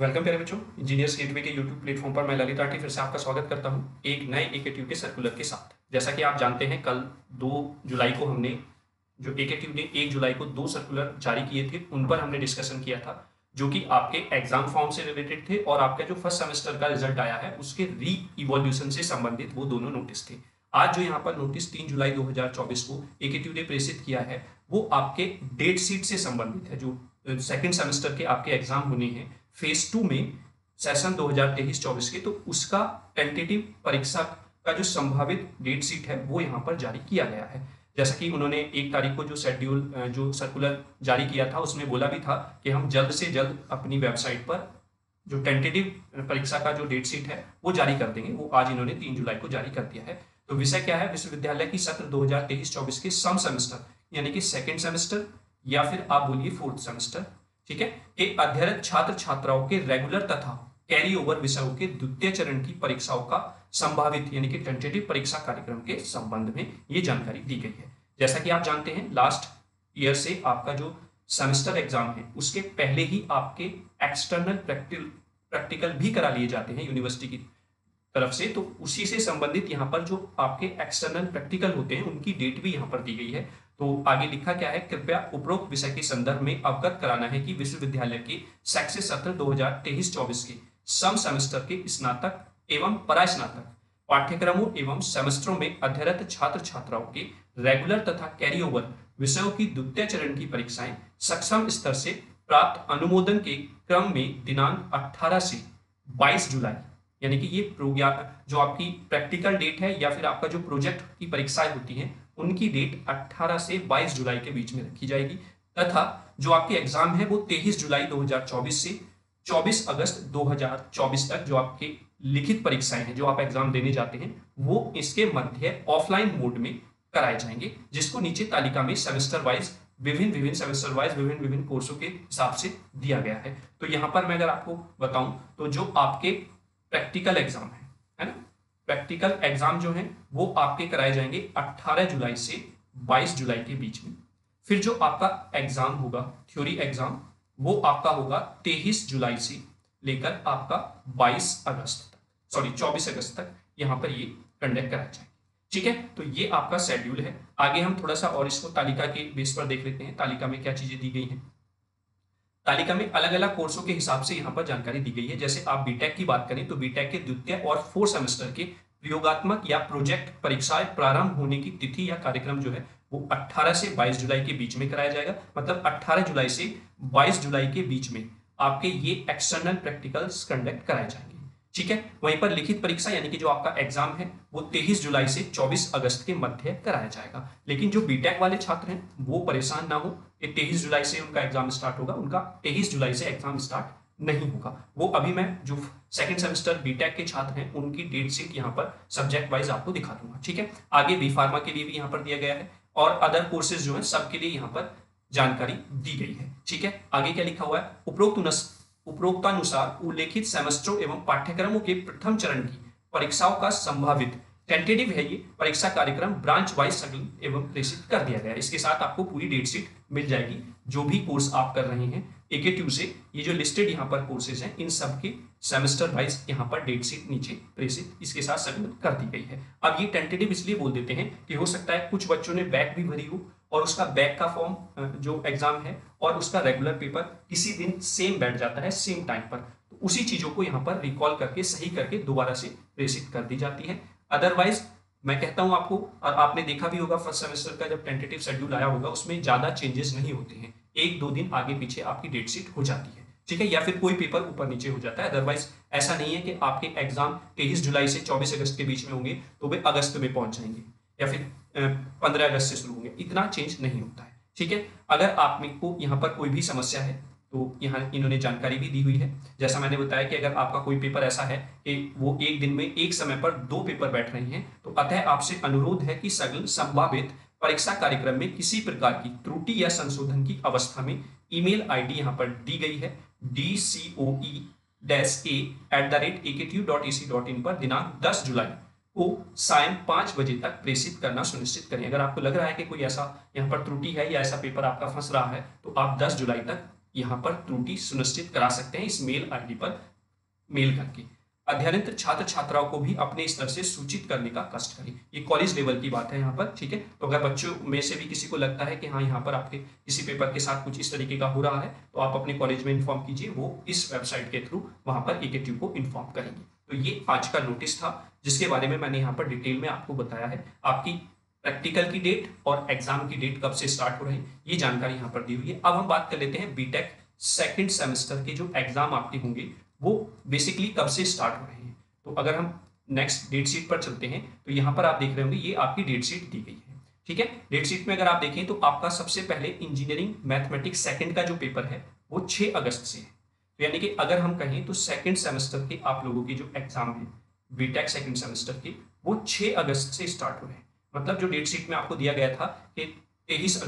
Welcome प्यारे बच्चों, engineers gateway के यूट्यूब प्लेटफॉर्म पर मैं ललित आर्टी फिर से आपका स्वागत करता हूं एक नए एकेटीयू के सर्कुलर के साथ। जैसा कि आप जानते हैं, कल 2 जुलाई को हमने जो एकेटीयू ने 1 जुलाई को 2 सर्कुलर जारी किए थे, उन पर हमने डिस्कशन किया था, जो कि आपके एग्जाम फॉर्म से रिलेटेड थे और आपका जो फर्स्ट सेमेस्टर का रिजल्ट आया है उसके री इवोल्यूशन से संबंधित वो दोनों नोटिस थे। आज जो यहाँ पर नोटिस 3 जुलाई 2024 को एकेटीयू ने प्रेषित किया है, वो आपके डेट शीट से संबंधित है। जो सेकेंड सेमेस्टर के आपके एग्जाम होने हैं फेज 2 में सेशन 2023-24 के, तो उसका टेंटेटिव परीक्षा का जो संभावित डेट शीट है वो यहाँ पर जारी किया गया है। जैसा कि उन्होंने 1 तारीख को जो शेड्यूल जो सर्कुलर जारी किया था उसमें बोला भी था कि हम जल्द से जल्द अपनी वेबसाइट पर जो टेंटेटिव परीक्षा का जो डेट शीट है वो जारी कर देंगे। वो आज इन्होंने 3 जुलाई को जारी कर दिया है। तो विषय क्या है? विश्वविद्यालय की सत्र 2023-24 के सम सेमेस्टर यानी कि सेकेंड सेमेस्टर या फिर आप बोलिए फोर्थ सेमेस्टर, ठीक है, के अध्ययनरत छात्र छात्राओं के रेगुलर तथा कैरी ओवर विषयों के द्वितीय चरण की परीक्षाओं का संभावित यानी कि टेंटेटिव परीक्षा कार्यक्रम के संबंध में ये जानकारी दी गई है। जैसा कि आप जानते हैं, लास्ट ईयर से आपका जो सेमेस्टर एग्जाम है उसके पहले ही आपके एक्सटर्नल प्रैक्टिकल भी करा लिए जाते हैं यूनिवर्सिटी की तरफ से। तो उसी से संबंधित यहाँ पर जो आपके एक्सटर्नल प्रैक्टिकल होते हैं उनकी डेट भी यहाँ पर दी गई है। तो आगे लिखा क्या है? कृपया उपरोक्त विषय के संदर्भ में अवगत कराना है कि विश्वविद्यालय के शैक्षिक सत्र 2023-24 के सम सेमेस्टर के स्नातक एवं परास्नातक पाठ्यक्रमों एवं सेमेस्टरों में अध्ययनरत छात्र छात्राओं के रेगुलर तथा कैरी ओवर विषयों की द्वितीय चरण की परीक्षाएं सक्षम स्तर से प्राप्त अनुमोदन के क्रम में दिनांक 18 से 22 जुलाई यानी कि ये जो आपकी प्रैक्टिकल डेट है या फिर आपका जो प्रोजेक्ट की परीक्षाएं होती हैं उनकी डेट 18 से 22 जुलाई के बीच में रखी जाएगी तथा जो आपके एग्जाम है वो 23 जुलाई 2024 से 24 अगस्त 2024 तक जो आपके लिखित परीक्षाएं हैं, जो आप एग्जाम देने जाते हैं, वो इसके मध्य ऑफलाइन मोड में कराए जाएंगे, जिसको नीचे तालिका में सेमेस्टर वाइज विभिन्न सेमेस्टर वाइज विभिन्न कोर्सों के हिसाब से दिया गया है। तो यहां पर मैं अगर आपको बताऊं तो जो आपके प्रैक्टिकल एग्जाम है ना, प्रैक्टिकल एग्जाम जो है वो आपके कराए जाएंगे 18 जुलाई से 22 जुलाई के बीच में। फिर जो आपका एग्जाम होगा थ्योरी एग्जाम, वो आपका होगा 23 जुलाई से लेकर आपका 24 अगस्त तक यहाँ पर ये कंडक्ट कराया जाएगा। ठीक है, तो ये आपका शेड्यूल है। आगे हम थोड़ा सा और इसको तालिका के बेस पर देख लेते हैं, तालिका में क्या चीजें दी गई हैं। तालिका में अलग अलग कोर्सों के हिसाब से यहाँ पर जानकारी दी गई है। जैसे आप बीटेक की बात करें तो बीटेक के द्वितीय और फोर्थ सेमेस्टर के प्रयोगात्मक या प्रोजेक्ट परीक्षाएं प्रारंभ होने की तिथि या कार्यक्रम जो है वो 18 से 22 जुलाई के बीच में कराया जाएगा। मतलब 18 जुलाई से 22 जुलाई के बीच में आपके ये एक्सटर्नल प्रैक्टिकल्स कंडक्ट कराए जाएंगे। ठीक है, वहीं पर लिखित परीक्षा यानी कि जो आपका एग्जाम है वो 23 जुलाई से 24 अगस्त के मध्य कराया जाएगा। लेकिन जो बीटेक वाले छात्र हैं वो परेशान ना हो, 23 जुलाई से उनका एग्जाम स्टार्ट होगा, उनका 23 जुलाई से एग्जाम स्टार्ट नहीं होगा। वो अभी मैं जो सेकंड सेमेस्टर बीटेक के छात्र हैं उनकी डेट शीट यहाँ पर सब्जेक्ट वाइज आपको दिखा दूंगा। ठीक है, आगे बी फार्मा के लिए भी यहाँ पर दिया गया है और अदर कोर्सेज जो है सबके लिए यहाँ पर जानकारी दी गई है। ठीक है, आगे क्या लिखा हुआ है? उपरोक्तानुसार उल्लेखित सेमेस्टरों एवं पाठ्यक्रमों के प्रथम चरण की परीक्षाओं का संभावित टेंटेटिव है ये परीक्षा कार्यक्रम ब्रांच वाइज संकलित एवं प्रेषित कर दिया गया है। इसके साथ आपको पूरी डेट शीट मिल जाएगी। जो भी कोर्स आप कर रहे हैं एकेटीयू से, ये जो लिस्टेड यहाँ पर कोर्सेज हैं इन सब के सेमेस्टर वाइज यहाँ पर डेट शीट नीचे प्रेषित इसके साथ संकलित कर दी गई है। अब ये टेंटेटिव इसलिए बोल देते हैं कि हो सकता है कुछ बच्चों ने बैक भी भरी हो और उसका बैक का फॉर्म जो एग्जाम है और उसका रेगुलर पेपर किसी दिन सेम बैठ जाता है सेम टाइम पर, तो उसी चीजों को यहाँ पर रिकॉल करके सही करके दोबारा से प्रेषित कर दी जाती है। अदरवाइज मैं कहता हूं आपको, और आपने देखा भी होगा फर्स्ट सेमेस्टर का जब टेंटेटिव शेड्यूल आया होगा उसमें ज्यादा चेंजेस नहीं होते हैं, 1-2 दिन आगे पीछे आपकी डेट शीट हो जाती है। ठीक है, या फिर कोई पेपर ऊपर नीचे हो जाता है। अदरवाइज ऐसा नहीं है कि आपके एग्जाम 23 जुलाई से 24 अगस्त के बीच में होंगे तो वे अगस्त में पहुंच जाएंगे या फिर 15 अगस्त से शुरू होंगे, इतना चेंज नहीं होता है। ठीक है, अगर आपको यहाँ पर कोई भी समस्या है तो यहाँ इन्होंने जानकारी भी दी हुई है। जैसा मैंने बताया कि अगर आपका कोई पेपर ऐसा है कि वो एक दिन में एक समय पर 2 पेपर बैठ रहे हैं तो अतः आपसे अनुरोध है कि सगल संभावित परीक्षा कार्यक्रम में किसी प्रकार की त्रुटि या संशोधन की अवस्था में ईमेल आईडी यहाँ पर दी गई है dcoe-a@aktu.ac.in पर दिनांक 10 जुलाई को सायं 5 बजे तक प्रेषित करना सुनिश्चित करें। अगर आपको लग रहा है कि कोई ऐसा यहाँ पर त्रुटि है या ऐसा पेपर आपका फंस रहा है तो आप 10 जुलाई तक यहाँ पर त्रुटि सुनिश्चित करा सकते हैं इस मेल आईडी पर मेल करके। अध्ययनरत छात्र छात्राओं को भी अपने स्तर से सूचित करने का कष्ट करें। ये कॉलेज लेवल की बात है यहाँ पर, ठीक है। तो अगर बच्चों में से भी किसी को लगता है कि हाँ यहाँ पर आपके किसी पेपर के साथ कुछ इस तरीके का हो रहा है, तो आप अपने कॉलेज में इन्फॉर्म कीजिए, वो इस वेबसाइट के थ्रू वहां पर AKTU को इन्फॉर्म करेंगे। तो ये आज का नोटिस था जिसके बारे में मैंने यहाँ पर डिटेल में आपको बताया है। आपकी प्रैक्टिकल की डेट और एग्जाम की डेट कब से स्टार्ट हो रही है, ये जानकारी यहाँ पर दी हुई है। अब हम बात कर लेते हैं बीटेक सेकेंड सेमेस्टर के जो एग्जाम आपके होंगे वो बेसिकली कब से स्टार्ट हो रहे हैं। तो अगर हम नेक्स्ट डेट शीट पर चलते हैं तो यहाँ पर आप देख रहे होंगे ये आपकी डेट शीट दी गई है, ठीक है। डेट शीट में अगर आप देखें तो आपका सबसे पहले इंजीनियरिंग मैथमेटिक्स सेकंड का जो पेपर है वो 6 अगस्त से है। तो यानी कि अगर हम कहें तो सेकंड सेमेस्टर के आप लोगों की जो एग्जाम है बीटेक सेकंड सेमेस्टर की वो 6 अगस्त से स्टार्ट हो रहे हैं। मतलब जो डेट शीट में आपको दिया गया था कि 23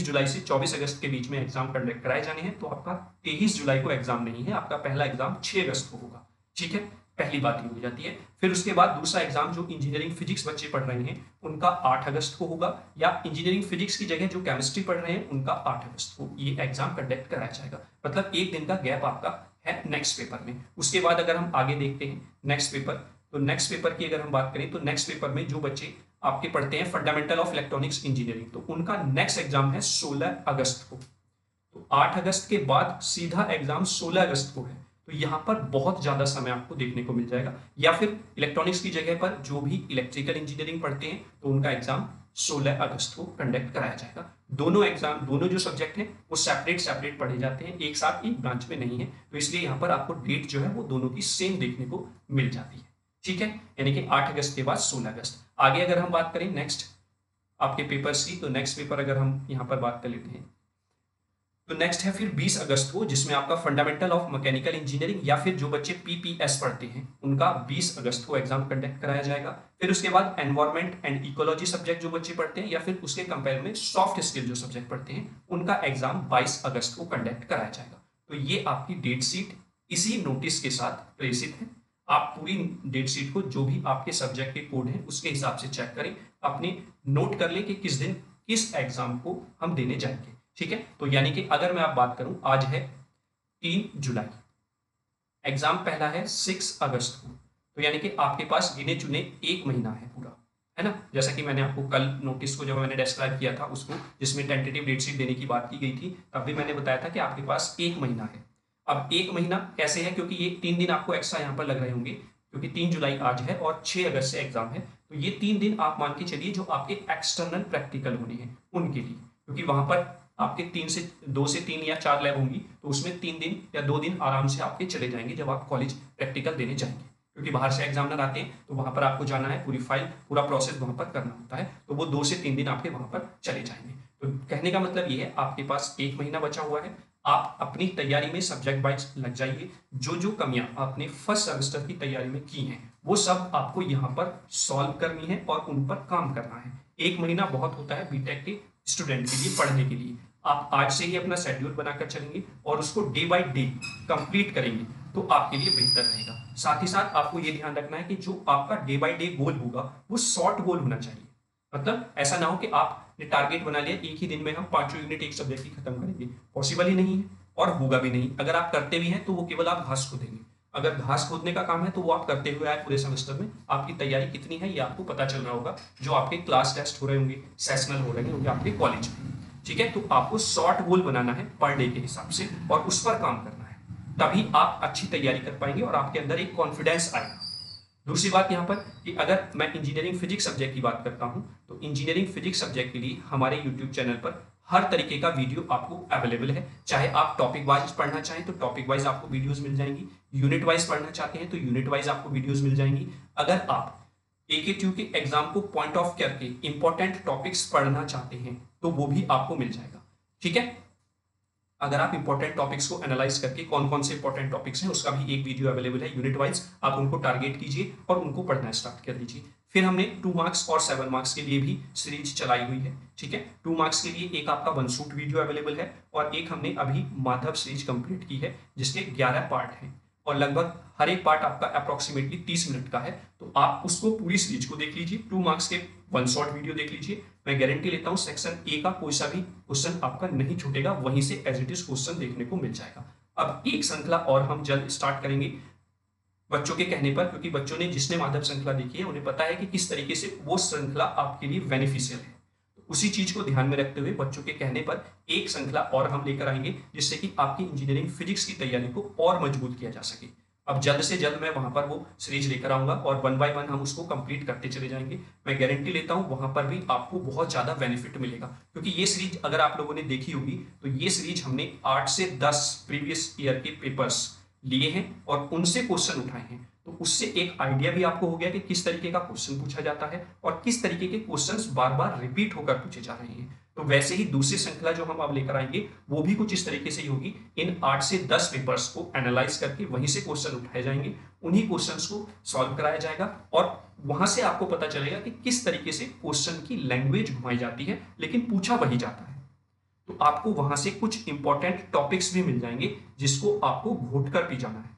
जुलाई से 24 अगस्त के बीच में एग्जाम कंडक्ट कराए जाने हैं, तो आपका 23 जुलाई को एग्जाम नहीं है, आपका पहला एग्जाम 6 अगस्त को होगा, ठीक है। पहली बात ये हो जाती है। फिर उसके बाद दूसरा एग्जाम जो इंजीनियरिंग फिजिक्स बच्चे पढ़ रहे हैं उनका 8 अगस्त को होगा, या इंजीनियरिंग फिजिक्स की जगह जो केमिस्ट्री पढ़ रहे हैं उनका 8 अगस्त को ये एग्जाम कंडक्ट कराया जाएगा। मतलब एक दिन का गैप आपका है नेक्स्ट पेपर में। उसके बाद अगर हम आगे देखते हैं नेक्स्ट पेपर, तो नेक्स्ट पेपर की अगर हम बात करें तो नेक्स्ट पेपर में जो बच्चे आपके पढ़ते हैं फंडामेंटल ऑफ इलेक्ट्रॉनिक्स इंजीनियरिंग, तो उनका नेक्स्ट एग्जाम है 16 अगस्त को। तो 8 अगस्त के बाद सीधा एग्जाम 16 अगस्त को है। तो यहाँ पर बहुत ज्यादा समय आपको देखने को मिल जाएगा। या फिर इलेक्ट्रॉनिक्स की जगह पर जो भी इलेक्ट्रिकल इंजीनियरिंग पढ़ते हैं तो उनका एग्जाम 16 अगस्त को कंडक्ट कराया जाएगा। दोनों एग्जाम, दोनों जो सब्जेक्ट हैं वो सेपरेट पढ़े जाते हैं, एक साथ एक ब्रांच में नहीं है। तो इसलिए यहाँ पर आपको डेट जो है वो दोनों की सेम देखने को मिल जाती है, ठीक है। यानी कि 8 अगस्त के बाद 16 अगस्त। आगे अगर हम बात करें नेक्स्ट आपके पेपर्स की, तो नेक्स्ट पेपर अगर हम यहाँ पर बात कर लेते हैं तो नेक्स्ट है फिर 20 अगस्त को, जिसमें आपका फंडामेंटल ऑफ मैकेनिकल इंजीनियरिंग या फिर जो बच्चे PPS पढ़ते हैं उनका 20 अगस्त को एग्जाम कंडक्ट कराया जाएगा। फिर उसके बाद एनवायरमेंट एंड इकोलॉजी सब्जेक्ट जो बच्चे पढ़ते हैं या फिर उसके कंपेयर में सॉफ्ट स्किल जो सब्जेक्ट पढ़ते हैं उनका एग्जाम 22 अगस्त को कंडक्ट कराया जाएगा। तो ये आपकी डेट शीट इसी नोटिस के साथ प्रेषित है। आप पूरी डेट शीट को जो भी आपके सब्जेक्ट के कोड हैं उसके हिसाब से चेक करें, अपने नोट कर लें कि किस दिन किस एग्जाम को हम देने जाएंगे, ठीक है। तो यानी कि अगर मैं आप बात करूं, आज है 3 जुलाई, एग्जाम पहला है 6 अगस्त को, तो यानी कि आपके पास गिने चुने एक महीना है पूरा, है ना। जैसा कि मैंने आपको कल नोटिस को जब मैंने डिस्क्राइब किया था उसको, जिसमें टेंटेटिव डेट शीट देने की बात की गई थी, तब भी मैंने बताया था कि आपके पास एक महीना है। अब एक महीना कैसे है, क्योंकि ये 3 दिन आपको एक्स्ट्रा यहाँ पर लग रहे होंगे, क्योंकि 3 जुलाई आज है और 6 अगस्त से एग्जाम है। तो ये 3 दिन आप मान के चलिए जो आपके एक्सटर्नल प्रैक्टिकल होने हैं उनके लिए, क्योंकि वहां पर आपके 2 से 3 या 4 लैब होंगी, तो उसमें 3 दिन या 2 दिन आराम से आपके चले जाएंगे जब आप कॉलेज प्रैक्टिकल देने जाएंगे। क्योंकि बाहर से एग्जामिनर आते हैं तो वहां पर आपको जाना है, पूरी फाइल पूरा प्रोसेस वहां पर करना होता है, तो वो 2 से 3 दिन आपके वहां पर चले जाएंगे। तो कहने का मतलब ये है आपके पास एक महीना बचा हुआ है। आप अपनी तैयारी में सब्जेक्ट वाइज लग जाइए। जो जो कमियां आपने फर्स्ट सेमेस्टर की तैयारी में की हैं वो सब आपको यहाँ पर सॉल्व करनी है और उन पर काम करना है। एक महीना बहुत होता है बीटेक के स्टूडेंट के लिए पढ़ने के लिए। आप आज से ही अपना शेड्यूल बनाकर चलेंगे और उसको डे बाय डे कंप्लीट करेंगे तो आपके लिए बेहतर रहेगा। साथ ही साथ आपको ये ध्यान रखना है कि जो आपका डे बाय डे गोल होगा वो शॉर्ट गोल होना चाहिए। मतलब ऐसा ना हो कि आपने टारगेट बना लिया एक ही दिन में हम 5 यूनिट एक सब्जेक्ट की खत्म करेंगे, पॉसिबल ही नहीं है और होगा भी नहीं। अगर आप करते भी हैं तो वो केवल आप घास खोदेंगे। अगर घास खोदने का काम है तो वो आप करते हुए आए पूरे सेमेस्टर में, आपकी तैयारी कितनी है ये आपको पता चल रहा होगा। जो आपके क्लास टेस्ट हो रहे होंगे, सेशनल हो रहे होंगे आपके कॉलेज में, ठीक है। तो आपको शॉर्ट गोल बनाना है पर डे के हिसाब से और उस पर काम करना है, तभी आप अच्छी तैयारी कर पाएंगे और आपके अंदर एक कॉन्फिडेंस आएगा। दूसरी बात यहाँ पर कि अगर मैं इंजीनियरिंग फिजिक्स सब्जेक्ट की बात करता हूँ तो इंजीनियरिंग फिजिक्स सब्जेक्ट के लिए हमारे यूट्यूब चैनल पर हर तरीके का वीडियो आपको अवेलेबल है। चाहे आप टॉपिक वाइज पढ़ना चाहें तो टॉपिक वाइज आपको वीडियोस मिल जाएंगी, यूनिट वाइज पढ़ना चाहते हैं तो यूनिट वाइज आपको वीडियोस मिल जाएंगी। अगर आप AKTU के एग्जाम को पॉइंट ऑफ करके इंपॉर्टेंट टॉपिक्स पढ़ना चाहते हैं तो वो भी आपको मिल जाएगा, ठीक है। अगर आप इंपॉर्टेंट टॉपिक्स को एनालाइज करके कौन कौन से इंपॉर्टेंट टॉपिक्स हैं उसका भी एक वीडियो अवेलेबल है यूनिट वाइज, आप उनको टारगेट कीजिए और उनको पढ़ना स्टार्ट कर दीजिए। फिर हमने 2 मार्क्स और 7 मार्क्स के लिए भी सीरीज चलाई हुई है, ठीक है। 2 मार्क्स के लिए एक आपका वन शूट वीडियो अवेलेबल है और एक हमने अभी माधव सीरीज कंप्लीट की है जिसके 11 पार्ट हैं और लगभग हर एक पार्ट आपका अप्रोक्सीमेटली 30 मिनट का है। तो आप उसको पूरी सीरीज को देख लीजिए, 2 मार्क्स के वन शॉट वीडियो देख लीजिए, मैं गारंटी लेता हूं सेक्शन ए का कोई सा भी क्वेश्चन आपका नहीं छूटेगा, वहीं से एज इट इज क्वेश्चन देखने को मिल जाएगा। अब एक श्रृंखला और हम जल्द स्टार्ट करेंगे बच्चों के कहने पर, क्योंकि बच्चों ने जिसने माधव श्रृंखला देखी है उन्हें पता है कि किस तरीके से वो श्रृंखला आपके लिए बेनिफिशियल है। तो उसी चीज को ध्यान में रखते हुए बच्चों के कहने पर एक श्रृंखला और हम लेकर आएंगे, जिससे कि आपकी इंजीनियरिंग फिजिक्स की तैयारी को और मजबूत किया जा सके। अब जल्द से जल्द मैं वहां पर वो सीरीज लेकर आऊंगा और 1 बाय 1 हम उसको कंप्लीट करते चले जाएंगे। मैं गारंटी लेता हूं वहां पर भी आपको बहुत ज्यादा बेनिफिट मिलेगा, क्योंकि ये सीरीज अगर आप लोगों ने देखी होगी तो ये सीरीज हमने 8 से 10 प्रीवियस ईयर के पेपर्स लिए हैं और उनसे क्वेश्चन उठाए हैं। तो उससे एक आइडिया भी आपको हो गया कि किस तरीके का क्वेश्चन पूछा जाता है और किस तरीके के क्वेश्चंस बार बार रिपीट होकर पूछे जा रहे हैं। तो वैसे ही दूसरी श्रृंखला जो हम अब लेकर आएंगे वो भी कुछ इस तरीके से ही होगी। इन 8 से 10 पेपर्स को एनालाइज करके वहीं से क्वेश्चन उठाए जाएंगे, उन्हीं क्वेश्चंस को सॉल्व कराया जाएगा और वहां से आपको पता चलेगा कि किस तरीके से क्वेश्चन की लैंग्वेज घुमाई जाती है लेकिन पूछा वही जाता है। तो आपको वहां से कुछ इंपॉर्टेंट टॉपिक्स भी मिल जाएंगे जिसको आपको घोट कर पी जाना है।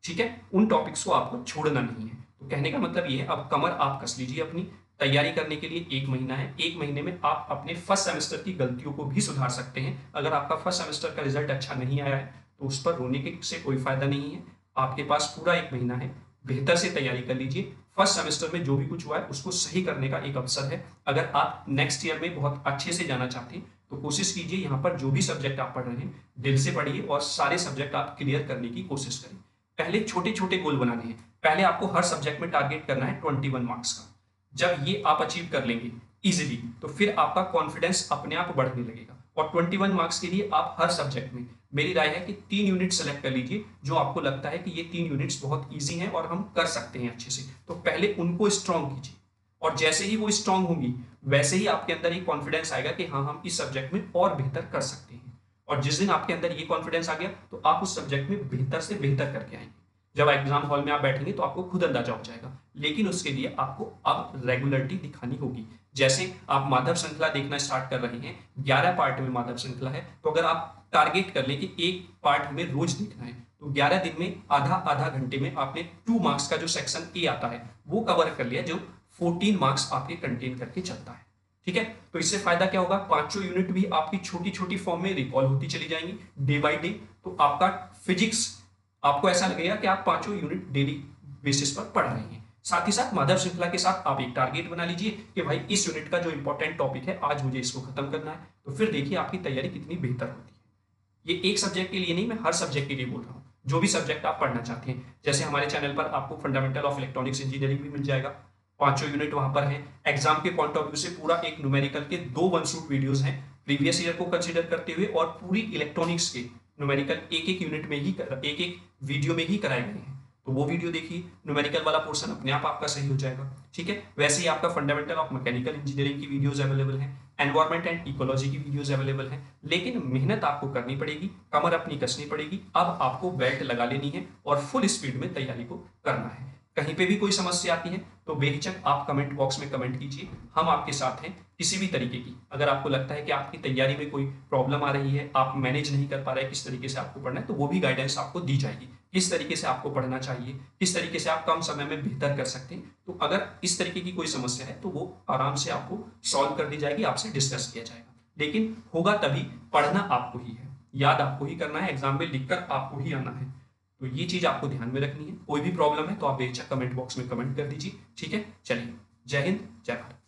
ठीक है, उन टॉपिक्स को आपको छोड़ना नहीं है। तो कहने का मतलब ये है, अब कमर आप कस लीजिए अपनी तैयारी करने के लिए 1 महीना है। 1 महीने में आप अपने फर्स्ट सेमेस्टर की गलतियों को भी सुधार सकते हैं। अगर आपका फर्स्ट सेमेस्टर का रिजल्ट अच्छा नहीं आया है तो उस पर रोने के से कोई फायदा नहीं है। आपके पास पूरा 1 महीना है, बेहतर से तैयारी कर लीजिए। फर्स्ट सेमेस्टर में जो भी कुछ हुआ है उसको सही करने का एक अवसर है। अगर आप नेक्स्ट ईयर में बहुत अच्छे से जाना चाहते हैं तो कोशिश कीजिए यहाँ पर जो भी सब्जेक्ट आप पढ़ रहे हैं दिल से पढ़िए और सारे सब्जेक्ट आप क्लियर करने की कोशिश करें। पहले छोटे छोटे गोल बनाने हैं। पहले आपको हर सब्जेक्ट में टारगेट करना है 21 मार्क्स का। जब ये आप अचीव कर लेंगे इजीली तो फिर आपका कॉन्फिडेंस अपने आप बढ़ने लगेगा और 21 मार्क्स के लिए आप हर सब्जेक्ट में, मेरी राय है कि 3 यूनिट सेलेक्ट कर लीजिए जो आपको लगता है कि ये 3 यूनिट्स बहुत ईजी हैं और हम कर सकते हैं अच्छे से। तो पहले उनको स्ट्रॉन्ग कीजिए और जैसे ही वो स्ट्रॉन्ग होंगी वैसे ही आपके अंदर एक कॉन्फिडेंस आएगा कि हाँ हम इस सब्जेक्ट में और बेहतर कर सकते हैं। और जिस दिन आपके अंदर ये कॉन्फिडेंस आ गया तो आप उस सब्जेक्ट में बेहतर से बेहतर करके आएंगे। जब एग्जाम हॉल में आप बैठेंगे तो आपको खुद अंदाजा हो जाएगा, लेकिन उसके लिए आपको अब रेगुलरिटी दिखानी होगी। जैसे आप माधव श्रृंखला देखना स्टार्ट कर रहे हैं, 11 पार्ट में माधव श्रृंखला है, तो अगर आप टारगेट कर लें कि एक पार्ट हमें रोज देखना है तो 11 दिन में आधा आधा घंटे में आपने 2 मार्क्स का जो सेक्शन ए आता है वो कवर कर लिया, जो 14 मार्क्स आपके कंटेन करके चलता है। ठीक है, तो इससे फायदा क्या होगा, पांचों यूनिट भी आपकी छोटी छोटी फॉर्म में रिकॉल होती चली जाएंगी डे बाय डे। तो आपका फिजिक्स, आपको ऐसा लगेगा कि आप पांचों यूनिट डेली बेसिस पर पढ़ रहे हैं। साथ ही साथ माधव श्रृंखला के साथ आप एक टारगेट बना लीजिए कि भाई इस यूनिट का जो इंपॉर्टेंट टॉपिक है आज मुझे इसको खत्म करना है। तो फिर देखिए आपकी तैयारी कितनी बेहतर होती है। ये एक सब्जेक्ट के लिए नहीं, मैं हर सब्जेक्ट के लिए बोल रहा हूँ। जो भी सब्जेक्ट आप पढ़ना चाहते हैं, जैसे हमारे चैनल पर आपको फंडामेंटल ऑफ इलेक्ट्रॉनिक्स इंजीनियरिंग भी मिल जाएगा, पांचों यूनिट वहां पर है। एग्जाम के पॉइंट ऑफ व्यू से पूरा एक न्यूमेरिकल के 2 वन शूट वीडियोस हैं प्रीवियस ईयर को कंसीडर करते हुए, और पूरी इलेक्ट्रॉनिक्स के न्यूमेरिकल एक एक यूनिट में ही एक एक वीडियो में ही कराए गए हैं। तो वो वीडियो देखिए, न्यूमेरिकल वाला पोर्शन अपने आप आपका सही हो जाएगा। ठीक है, वैसे ही आपका फंडामेंटल ऑफ मैकेनिकल इंजीनियरिंग की वीडियोस अवेलेबल हैं, एनवायरमेंट एंड इकोलॉजी की वीडियोस अवेलेबल हैं। लेकिन मेहनत आपको करनी पड़ेगी, कमर अपनी कसनी पड़ेगी। अब आपको बेल्ट लगा लेनी है और फुल स्पीड में तैयारी को करना है। कहीं पे भी कोई समस्या आती है तो बेहिचक आप कमेंट बॉक्स में कमेंट कीजिए, हम आपके साथ हैं किसी भी तरीके की। अगर आपको लगता है कि आपकी तैयारी में कोई प्रॉब्लम आ रही है, आप मैनेज नहीं कर पा रहे किस तरीके से आपको पढ़ना है, तो वो भी गाइडेंस आपको दी जाएगी, किस तरीके से आपको पढ़ना चाहिए, किस तरीके से आप कम समय में बेहतर कर सकते हैं। तो अगर इस तरीके की कोई समस्या है तो वो आराम से आपको सॉल्व कर दी जाएगी, आपसे डिस्कस किया जाएगा। लेकिन होगा तभी, पढ़ना आपको ही है, याद आपको ही करना है, एग्जाम में लिखकर आपको ही आना है। तो ये चीज आपको ध्यान में रखनी है। कोई भी प्रॉब्लम है तो आप बेशक कमेंट बॉक्स में कमेंट कर दीजिए। ठीक है, चलिए, जय हिंद, जय भारत।